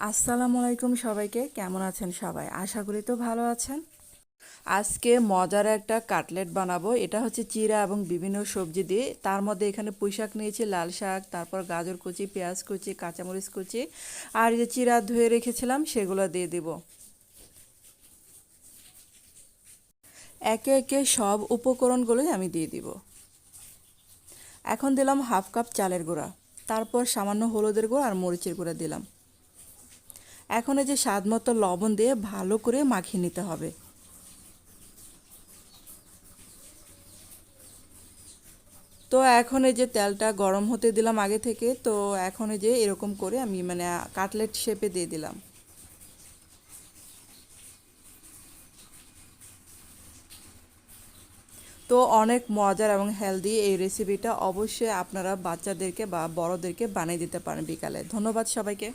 আসসালামু আলাইকুম সবাইকে, কেমন আছেন সবাই? আশা করি তো ভালো আছেন। আজকে মজার একটা কাটলেট বানাবো। এটা হচ্ছে চিড়া এবং বিভিন্ন সবজি দিয়ে। তার মধ্যে এখানে পুঁইশাক নিয়েছি, লাল শাক, তারপর গাজর কুচি, পেঁয়াজ কুচি, কাঁচামরিচ কুচি আর এই যে চিড়া ধুয়ে রেখেছিলাম সেগুলো দিয়ে দিব। একে একে সব উপকরণগুলোই আমি দিয়ে দিব। এখন দিলাম হাফ কাপ চালের গুঁড়া, তারপর সামান্য হলুদের গুঁড়া আর মরিচের গুঁড়া দিলাম। এখন এই যে স্বাদ মতো লবণ দিয়ে ভালো করে মাখিয়ে নিতে হবে। তো এখন এই যে তেলটা গরম হতে দিলাম আগে থেকে, তো এখন এই যে এরকম করে আমি কাটলেট শেপে দিয়ে দিলাম। তো অনেক মজার এবং হেলদি এই রেসিপিটা, অবশ্যই আপনারা বাচ্চাদেরকে বা বড়দেরকে বানিয়ে দিতে পারেন বিকালে। ধন্যবাদ সবাইকে।